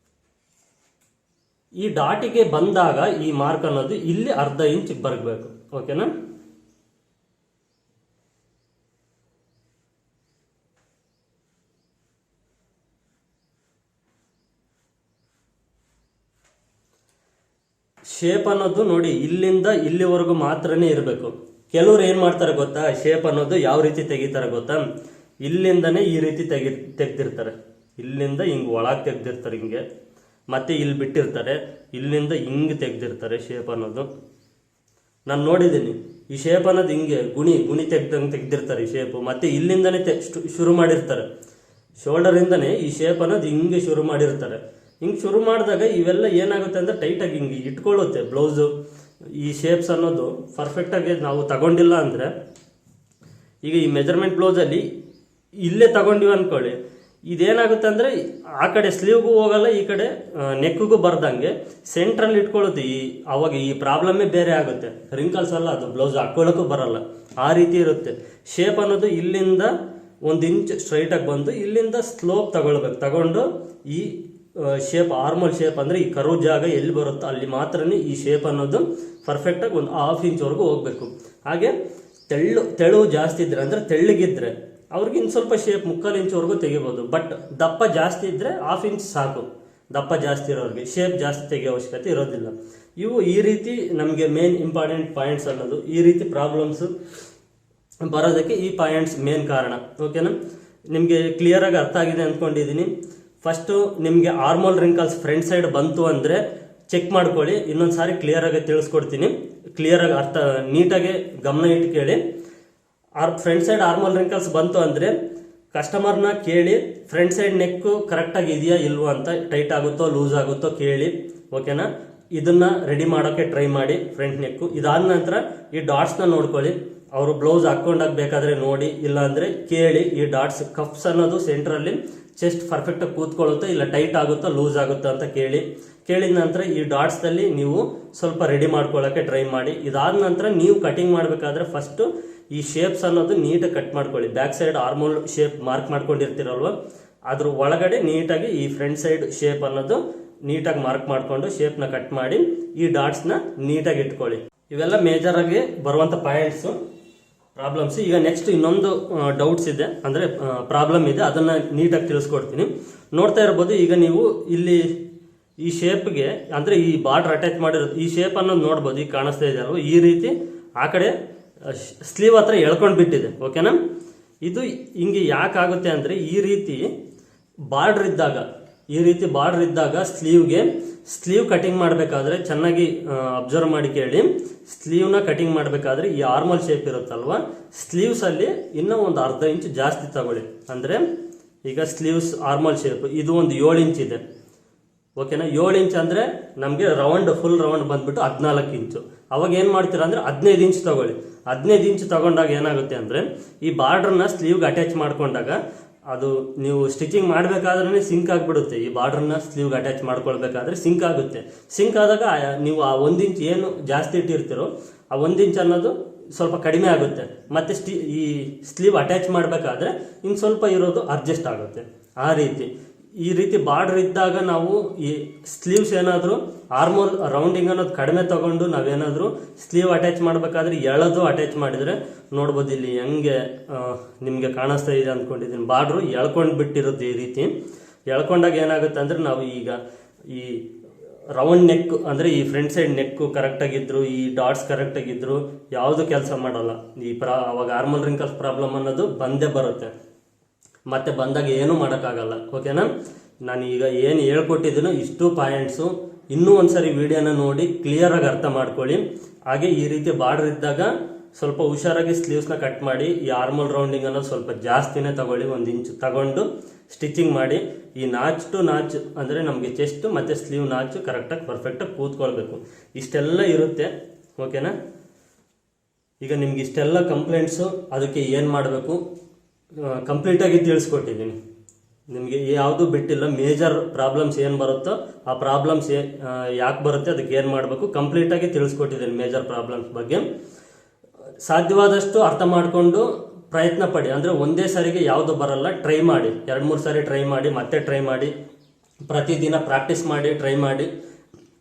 ಈ ಡಾಟಿಗೆ ಬಂದಾಗ ಈ ಮಾರ್ಕ್ ಅನ್ನೋದು ಇಲ್ಲಿ ಅರ್ಧ ಇಂಚ್ ಬರಬೇಕು. ಓಕೆನಾ? ಶೇಪ್ ಅನ್ನೋದು ನೋಡಿ ಇಲ್ಲಿಂದ ಇಲ್ಲಿವರೆಗೂ ಮಾತ್ರನೇ ಇರಬೇಕು. ಕೆಲವ್ರು ಏನು ಮಾಡ್ತಾರೆ ಗೊತ್ತಾ, ಶೇಪ್ ಅನ್ನೋದು ಯಾವ ರೀತಿ ತೆಗಿತಾರೆ ಗೊತ್ತಾ, ಇಲ್ಲಿಂದನೇ ಈ ರೀತಿ ತೆಗ್ದಿರ್ತಾರೆ. ಇಲ್ಲಿಂದ ಹಿಂಗೆ ಒಳಗೆ ತೆಗ್ದಿರ್ತಾರೆ ಹಿಂಗೆ, ಮತ್ತೆ ಇಲ್ಲಿ ಬಿಟ್ಟಿರ್ತಾರೆ, ಇಲ್ಲಿಂದ ಹಿಂಗೆ ತೆಗ್ದಿರ್ತಾರೆ ಶೇಪ್ ಅನ್ನೋದು. ನಾನು ನೋಡಿದ್ದೀನಿ ಈ ಶೇಪ್ ಅನ್ನೋದು ಹಿಂಗೆ ಗುಣಿ ತೆಗ್ದಿರ್ತಾರೆ ಈ ಶೇಪು. ಮತ್ತೆ ಇಲ್ಲಿಂದನೇ ಶುರು ಮಾಡಿರ್ತಾರೆ, ಶೋಲ್ಡರಿಂದನೇ ಈ ಶೇಪ್ ಅನ್ನೋದು ಹಿಂಗೆ ಶುರು ಮಾಡಿರ್ತಾರೆ. ಹಿಂಗೆ ಶುರು ಮಾಡಿದಾಗ ಇವೆಲ್ಲ ಏನಾಗುತ್ತೆ ಅಂದರೆ ಟೈಟಾಗಿ ಹಿಂಗೆ ಇಟ್ಕೊಳ್ಳುತ್ತೆ ಬ್ಲೌಸು. ಈ ಶೇಪ್ಸ್ ಅನ್ನೋದು ಪರ್ಫೆಕ್ಟಾಗಿ ನಾವು ತಗೊಂಡಿಲ್ಲ ಅಂದರೆ ಈಗ ಈ ಮೆಜರ್ಮೆಂಟ್ ಬ್ಲೌಸಲ್ಲಿ ಇಲ್ಲೇ ತಗೊಂಡಿವಿ ಅಂದ್ಕೊಳ್ಳಿ, ಇದೇನಾಗುತ್ತೆ ಅಂದರೆ ಆ ಕಡೆ ಸ್ಲೀವ್ಗೂ ಹೋಗಲ್ಲ, ಈ ಕಡೆ ನೆಕ್ಗೂ ಬರ್ದಂಗೆ ಸೆಂಟ್ರಲ್ಲಿ ಇಟ್ಕೊಳ್ಳುತ್ತೆ. ಅವಾಗ ಈ ಪ್ರಾಬ್ಲಮ್ಮೇ ಬೇರೆ ಆಗುತ್ತೆ. ರಿಂಕಲ್ಸ್ ಅಲ್ಲ, ಅದು ಬ್ಲೌಸ್ ಹಾಕ್ಕೊಳ್ಳೋಕ್ಕೂ ಬರಲ್ಲ, ಆ ರೀತಿ ಇರುತ್ತೆ. ಶೇಪ್ ಅನ್ನೋದು ಇಲ್ಲಿಂದ 1 ಇಂಚ್ ಸ್ಟ್ರೈಟಾಗಿ ಬಂದು ಇಲ್ಲಿಂದ ಸ್ಲೋಪ್ ತಗೊಳ್ಬೇಕು. ತಗೊಂಡು ಈ ಶೇಪ್ ಆರ್ಮಲ್ ಶೇಪ್ ಅಂದರೆ ಈ ಕರು ಜಾಗ ಎಲ್ಲಿ ಬರುತ್ತೋ ಅಲ್ಲಿ ಮಾತ್ರನೇ ಈ ಶೇಪ್ ಅನ್ನೋದು ಪರ್ಫೆಕ್ಟಾಗಿ 1/2 ಇಂಚ್ವರೆಗೂ ಹೋಗಬೇಕು. ಹಾಗೆ ತೆಳು ಜಾಸ್ತಿ ಇದ್ರೆ ಅಂದರೆ ತೆಳ್ಳಗಿದ್ರೆ ಅವ್ರಿಗೆ ಇನ್ನು ಸ್ವಲ್ಪ ಶೇಪ್ 3/4 ಇಂಚ್ವರೆಗೂ ತೆಗಿಬೋದು. ಬಟ್ ದಪ್ಪ ಜಾಸ್ತಿ ಇದ್ದರೆ 1/2 ಇಂಚ್ ಸಾಕು. ದಪ್ಪ ಜಾಸ್ತಿ ಇರೋರಿಗೆ ಶೇಪ್ ಜಾಸ್ತಿ ತೆಗಿಯೋ ಅವಶ್ಯಕತೆ ಇರೋದಿಲ್ಲ. ಇವು ಈ ರೀತಿ ನಮಗೆ ಮೇನ್ ಇಂಪಾರ್ಟೆಂಟ್ ಪಾಯಿಂಟ್ಸ್ ಅನ್ನೋದು, ಈ ರೀತಿ ಪ್ರಾಬ್ಲಮ್ಸು ಬರೋದಕ್ಕೆ ಈ ಪಾಯಿಂಟ್ಸ್ ಮೇನ್ ಕಾರಣ. ಓಕೆನಾ, ನಿಮಗೆ ಕ್ಲಿಯರಾಗಿ ಅರ್ಥ ಆಗಿದೆ ಅಂದ್ಕೊಂಡಿದ್ದೀನಿ. ಫಸ್ಟು ನಿಮಗೆ ಆರ್ಮೋಲ್ ರಿಂಕಲ್ಸ್ ಫ್ರಂಟ್ ಸೈಡ್ ಬಂತು ಅಂದರೆ ಚೆಕ್ ಮಾಡ್ಕೊಳ್ಳಿ. ಇನ್ನೊಂದು ಸಾರಿ ಕ್ಲಿಯರಾಗಿ ತಿಳಿಸ್ಕೊಡ್ತೀನಿ. ಕ್ಲಿಯರಾಗಿ ನೀಟಾಗಿ ಗಮನ ಇಟ್ಟು ಕೇಳಿ. ಫ್ರಂಟ್ ಸೈಡ್ ಆರ್ಮೋಲ್ ರಿಂಕಲ್ಸ್ ಬಂತು ಅಂದರೆ ಕಸ್ಟಮರ್ನ ಕೇಳಿ, ಫ್ರಂಟ್ ಸೈಡ್ ನೆಕ್ಕು ಕರೆಕ್ಟಾಗಿ ಇದೆಯಾ ಇಲ್ವೋ ಅಂತ, ಟೈಟ್ ಆಗುತ್ತೋ ಲೂಸ್ ಆಗುತ್ತೋ ಕೇಳಿ. ಓಕೆನಾ, ಇದನ್ನ ರೆಡಿ ಮಾಡೋಕ್ಕೆ ಟ್ರೈ ಮಾಡಿ ಫ್ರಂಟ್ ನೆಕ್ಕು. ಇದಾದ ನಂತರ ಈ ಡಾಟ್ಸ್ನ ನೋಡ್ಕೊಳ್ಳಿ. ಅವರು ಬ್ಲೌಸ್ ಹಾಕ್ಕೊಂಡಾಗ ಬೇಕಾದರೆ ನೋಡಿ, ಇಲ್ಲ ಅಂದರೆ ಕೇಳಿ. ಈ ಡಾಟ್ಸ್ ಕಫ್ಸ್ ಅನ್ನೋದು ಸೆಂಟ್ರಲ್ಲಿ ಚೆಸ್ಟ್ ಪರ್ಫೆಕ್ಟಾಗಿ ಕೂತ್ಕೊಳ್ಳುತ್ತೋ ಇಲ್ಲ ಟೈಟ್ ಆಗುತ್ತೋ ಲೂಸ್ ಆಗುತ್ತೋ ಅಂತ ಕೇಳಿದ ನಂತರ ಈ ಡಾಟ್ಸ್ದಲ್ಲಿ ನೀವು ಸ್ವಲ್ಪ ರೆಡಿ ಮಾಡ್ಕೊಳ್ಳೋಕ್ಕೆ ಟ್ರೈ ಮಾಡಿ. ಇದಾದ ನಂತರ ನೀವು ಕಟಿಂಗ್ ಮಾಡಬೇಕಾದ್ರೆ ಫಸ್ಟು ಈ ಶೇಪ್ಸ್ ಅನ್ನೋದು ನೀಟಾಗಿ ಕಟ್ ಮಾಡ್ಕೊಳ್ಳಿ. ಬ್ಯಾಕ್ ಸೈಡ್ ಆರ್ಮೋಲ್ ಶೇಪ್ ಮಾರ್ಕ್ ಮಾಡ್ಕೊಂಡಿರ್ತೀರಲ್ವ, ಅದ್ರ ಒಳಗಡೆ ನೀಟಾಗಿ ಈ ಫ್ರಂಟ್ ಸೈಡ್ ಶೇಪ್ ಅನ್ನೋದು ನೀಟಾಗಿ ಮಾರ್ಕ್ ಮಾಡಿಕೊಂಡು ಶೇಪ್ನ ಕಟ್ ಮಾಡಿ ಈ ಡಾಟ್ಸ್ನ ನೀಟಾಗಿ ಇಟ್ಕೊಳ್ಳಿ. ಇವೆಲ್ಲ ಮೇಜರ್ ಆಗಿ ಬರುವಂಥ ಪಾಯಿಂಟ್ಸು, ಪ್ರಾಬ್ಲಮ್ಸ್. ಈಗ ನೆಕ್ಸ್ಟ್ ಇನ್ನೊಂದು ಡೌಟ್ಸ್ ಇದೆ, ಅಂದರೆ ಪ್ರಾಬ್ಲಮ್ ಇದೆ, ಅದನ್ನು ನೀಟಾಗಿ ತಿಳಿಸ್ಕೊಡ್ತೀನಿ. ನೋಡ್ತಾ ಇರ್ಬೋದು, ಈಗ ನೀವು ಇಲ್ಲಿ ಈ ಶೇಪ್ಗೆ ಅಂದರೆ ಈ ಬಾರ್ಡರ್ ಅಟ್ಯಾಚ್ ಮಾಡಿರೋದು ಈ ಶೇಪ್ ಅನ್ನೋದು ನೋಡ್ಬೋದು. ಈಗ ಕಾಣಿಸ್ತಾ ಇದೆ ಅಲ್ವ, ಈ ರೀತಿ ಆ ಕಡೆ ಸ್ಲೀವ್ ಹತ್ರ ಎಳ್ಕೊಂಡು ಬಿಟ್ಟಿದೆ. ಓಕೆನಾ, ಇದು ಹಿಂಗೆ ಯಾಕಾಗುತ್ತೆ ಅಂದರೆ ಈ ರೀತಿ ಬಾರ್ಡ್ರ್ ಇದ್ದಾಗ ಸ್ಲೀವ್ ಕಟಿಂಗ್ ಮಾಡಬೇಕಾದ್ರೆ ಚೆನ್ನಾಗಿ ಅಬ್ಸರ್ವ್ ಮಾಡಿ ಕೇಳಿ. ಸ್ಲೀವ್ನ ಕಟಿಂಗ್ ಮಾಡಬೇಕಾದ್ರೆ ಈ ಆರ್ಮಲ್ ಶೇಪ್ ಇರುತ್ತಲ್ವ, ಸ್ಲೀವ್ಸಲ್ಲಿ ಇನ್ನೂ ಒಂದು 1/2 ಇಂಚ್ ಜಾಸ್ತಿ ತಗೊಳ್ಳಿ. ಅಂದರೆ ಈಗ ಸ್ಲೀವ್ಸ್ ಆರ್ಮಲ್ ಶೇಪ್ ಇದು ಒಂದು 7 ಇಂಚ್ ಇದೆ. ಓಕೆನಾ, 7 ಇಂಚ್ ಅಂದರೆ ನಮಗೆ ಫುಲ್ ರೌಂಡ್ ಬಂದ್ಬಿಟ್ಟು 14 ಇಂಚು. ಅವಾಗ ಏನು ಮಾಡ್ತೀರಾ ಅಂದರೆ 15 ಇಂಚ್ ತಗೊಳ್ಳಿ. 15 ಇಂಚ್ ತಗೊಂಡಾಗ ಏನಾಗುತ್ತೆ ಅಂದರೆ ಈ ಬಾರ್ಡ್ರನ್ನ ಸ್ಲೀವ್ಗೆ ಅಟ್ಯಾಚ್ ಮಾಡ್ಕೊಂಡಾಗ ಅದು ನೀವು ಸ್ಟಿಚಿಂಗ್ ಮಾಡಬೇಕಾದ್ರೆ ಸಿಂಕ್ ಆಗಿಬಿಡುತ್ತೆ. ಈ ಬಾರ್ಡ್ರನ್ನ ಸ್ಲೀವ್ಗೆ ಅಟ್ಯಾಚ್ ಮಾಡ್ಕೊಳ್ಬೇಕಾದ್ರೆ ಸಿಂಕ್ ಆಗುತ್ತೆ. ಸಿಂಕ್ ಆದಾಗ ನೀವು ಆ 1 ಇಂಚ್ ಏನು ಜಾಸ್ತಿ ಇಟ್ಟಿರ್ತೀರೋ ಆ 1 ಇಂಚ್ ಅನ್ನೋದು ಸ್ವಲ್ಪ ಕಡಿಮೆ ಆಗುತ್ತೆ. ಮತ್ತು ಈ ಸ್ಲೀವ್ ಅಟ್ಯಾಚ್ ಮಾಡಬೇಕಾದ್ರೆ ಇನ್ನು ಸ್ವಲ್ಪ ಇರೋದು ಅಡ್ಜಸ್ಟ್ ಆಗುತ್ತೆ. ಈ ರೀತಿ ಬಾರ್ಡರ್ ಇದ್ದಾಗ ನಾವು ಈ ಸ್ಲೀವ್ಸ್ ಏನಾದರೂ ಆರ್ಮೋಲ್ ರೌಂಡಿಂಗ್ ಅನ್ನೋದು ಕಡಿಮೆ ತಗೊಂಡು ನಾವೇನಾದರೂ ಸ್ಲೀವ್ ಅಟ್ಯಾಚ್ ಮಾಡಬೇಕಾದ್ರೆ ಎಳೆದು ಅಟ್ಯಾಚ್ ಮಾಡಿದರೆ ನೋಡ್ಬೋದು. ಇಲ್ಲಿ ಹೆಂಗೆ ನಿಮಗೆ ಕಾಣಿಸ್ತಾ ಇದೆ ಅಂದ್ಕೊಂಡಿದ್ದೀನಿ, ಬಾರ್ಡ್ರು ಎಳ್ಕೊಂಡು ಬಿಟ್ಟಿರೋದು. ಈ ರೀತಿ ಎಳ್ಕೊಂಡಾಗ ಏನಾಗುತ್ತೆ ಅಂದರೆ ನಾವು ಈಗ ಈ ರೌಂಡ್ ನೆಕ್ ಅಂದರೆ ಈ ಫ್ರಂಟ್ ಸೈಡ್ ನೆಕ್ಕು ಕರೆಕ್ಟಾಗಿದ್ರು, ಈ ಡಾಟ್ಸ್ ಕರೆಕ್ಟಾಗಿದ್ರು ಯಾವುದು ಕೆಲಸ ಮಾಡಲ್ಲ. ಅವಾಗ ಆರ್ಮೋಲ್ ರಿಂಕಲ್ಸ್ ಪ್ರಾಬ್ಲಮ್ ಅನ್ನೋದು ಬಂದೇ ಬರುತ್ತೆ. ಮತ್ತೆ ಬಂದಾಗ ಏನೂ ಮಾಡೋಕ್ಕಾಗಲ್ಲ. ಓಕೆನಾ, ನಾನು ಈಗ ಏನು ಹೇಳ್ಕೊಟ್ಟಿದ್ದೀನೋ ಇಷ್ಟು ಪಾಯಿಂಟ್ಸು ಇನ್ನೂ ಒಂದ್ಸರಿ ವಿಡಿಯೋನ ನೋಡಿ ಕ್ಲಿಯರಾಗಿ ಅರ್ಥ ಮಾಡ್ಕೊಳ್ಳಿ. ಹಾಗೆ ಈ ರೀತಿ ಬಾರ್ಡರ್ ಇದ್ದಾಗ ಸ್ವಲ್ಪ ಹುಷಾರಾಗಿ ಸ್ಲೀವ್ಸ್ನ ಕಟ್ ಮಾಡಿ. ಈ ಆರ್ಮಲ್ ರೌಂಡಿಂಗ್ ಅನ್ನೋದು ಸ್ವಲ್ಪ ಜಾಸ್ತಿನೇ ತಗೊಳ್ಳಿ, 1 ಇಂಚ್ ತಗೊಂಡು ಸ್ಟಿಚಿಂಗ್ ಮಾಡಿ. ಈ ನಾಚ್ ಟು ನಾಚ್ ಅಂದರೆ ನಮಗೆ ಚೆಸ್ಟ್ ಮತ್ತು ಸ್ಲೀವ್ ನಾಚು ಕರೆಕ್ಟಾಗಿ ಪರ್ಫೆಕ್ಟಾಗಿ ಕೂತ್ಕೊಳ್ಬೇಕು. ಇಷ್ಟೆಲ್ಲ ಇರುತ್ತೆ. ಓಕೆನಾ, ಈಗ ನಿಮ್ಗೆ ಇಷ್ಟೆಲ್ಲ ಕಂಪ್ಲೇಂಟ್ಸು, ಅದಕ್ಕೆ ಏನು ಮಾಡಬೇಕು ಕಂಪ್ಲೀಟಾಗಿ ತಿಳಿಸ್ಕೊಟ್ಟಿದ್ದೀನಿ. ನಿಮಗೆ ಯಾವುದು ಬಿಟ್ಟಿಲ್ಲ. ಮೇಜರ್ ಪ್ರಾಬ್ಲಮ್ಸ್ ಏನು ಬರುತ್ತೋ ಆ ಪ್ರಾಬ್ಲಮ್ಸ್ ಯಾಕೆ ಬರುತ್ತೆ, ಅದಕ್ಕೆ ಏನು ಮಾಡಬೇಕು ಕಂಪ್ಲೀಟಾಗಿ ತಿಳಿಸ್ಕೊಟ್ಟಿದ್ದೀನಿ. ಮೇಜರ್ ಪ್ರಾಬ್ಲಮ್ಸ್ ಬಗ್ಗೆ ಸಾಧ್ಯವಾದಷ್ಟು ಅರ್ಥ ಮಾಡಿಕೊಂಡು ಪ್ರಯತ್ನ ಪಡಿ. ಅಂದರೆ ಒಂದೇ ಸಾರಿಗೆ ಯಾವುದು ಬರಲ್ಲ, ಟ್ರೈ ಮಾಡಿ. 2-3 ಸಾರಿ ಟ್ರೈ ಮಾಡಿ, ಮತ್ತೆ ಟ್ರೈ ಮಾಡಿ, ಪ್ರತಿದಿನ ಪ್ರಾಕ್ಟೀಸ್ ಮಾಡಿ, ಟ್ರೈ ಮಾಡಿ.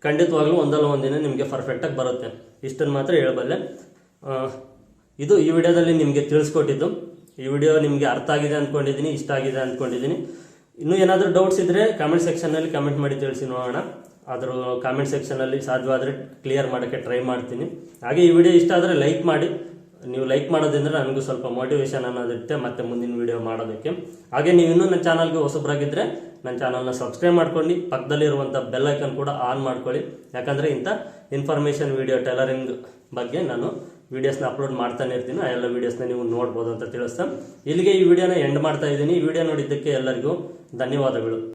ಖಂಡಿತವಾಗ್ಲೂ ಒಂದಲ್ಲ ಒಂದಿನ ನಿಮಗೆ ಪರ್ಫೆಕ್ಟಾಗಿ ಬರುತ್ತೆ. ಇಷ್ಟನ್ನು ಮಾತ್ರ ಹೇಳಬಲ್ಲೆ. ಇದು ಈ ವಿಡಿಯೋದಲ್ಲಿ ನಿಮಗೆ ತಿಳಿಸ್ಕೊಟ್ಟಿದ್ದು. ಈ ವಿಡಿಯೋ ನಿಮಗೆ ಅರ್ಥ ಆಗಿದೆ ಅಂದ್ಕೊಂಡಿದ್ದೀನಿ, ಇಷ್ಟ ಆಗಿದೆ ಅಂದ್ಕೊಂಡಿದ್ದೀನಿ. ಇನ್ನೂ ಏನಾದರೂ ಡೌಟ್ಸ್ ಇದ್ದರೆ ಕಾಮೆಂಟ್ ಸೆಕ್ಷನಲ್ಲಿ ಕಮೆಂಟ್ ಮಾಡಿ ತಿಳಿಸಿ ನೋಡೋಣ. ಅದ್ರ ಕಾಮೆಂಟ್ ಸೆಕ್ಷನಲ್ಲಿ ಸಾಧ್ಯವಾದರೆ ಕ್ಲಿಯರ್ ಮಾಡೋಕ್ಕೆ ಟ್ರೈ ಮಾಡ್ತೀನಿ. ಹಾಗೆ ಈ ವಿಡಿಯೋ ಇಷ್ಟ ಆದರೆ ಲೈಕ್ ಮಾಡಿ. ನೀವು ಲೈಕ್ ಮಾಡೋದ್ರಿಂದ ನನಗೂ ಸ್ವಲ್ಪ ಮೋಟಿವೇಶನ್ ಅನ್ನೋದಿರುತ್ತೆ ಮತ್ತೆ ಮುಂದಿನ ವಿಡಿಯೋ ಮಾಡೋದಕ್ಕೆ. ಹಾಗೆ ನೀವು ಇನ್ನೂ ನನ್ನ ಚಾನಲ್ಗೆ ಹೊಸಬರಾಗಿದ್ದರೆ ನನ್ನ ಚಾನಲ್ನ ಸಬ್ಸ್ಕ್ರೈಬ್ ಮಾಡ್ಕೊಂಡು ಪಕ್ಕದಲ್ಲಿರುವಂಥ ಬೆಲ್ ಐಕನ್ ಕೂಡ ಆನ್ ಮಾಡ್ಕೊಳ್ಳಿ. ಯಾಕಂದರೆ ಇಂಥ ಇನ್ಫಾರ್ಮೇಷನ್ ವಿಡಿಯೋ ಟೈಲರಿಂಗ್ ಬಗ್ಗೆ ನಾನು ವೀಡಿಯೋಸ್ನ ಅಪ್ಲೋಡ್ ಮಾಡ್ತಾನೆ ಇರ್ತೀನಿ. ಆ ಎಲ್ಲ ವೀಡಿಯೋಸ್ನ ನೀವು ನೋಡ್ಬೋದು ಅಂತ ತಿಳಿಸ್ತಾ ಇಲ್ಲಿಗೆ ಈ ವಿಡಿಯೋನ ಎಂಡ್ ಮಾಡ್ತಾ ಇದ್ದೀನಿ. ಈ ವಿಡಿಯೋ ನೋಡಿದ್ದಕ್ಕೆ ಎಲ್ಲರಿಗೂ ಧನ್ಯವಾದಗಳು.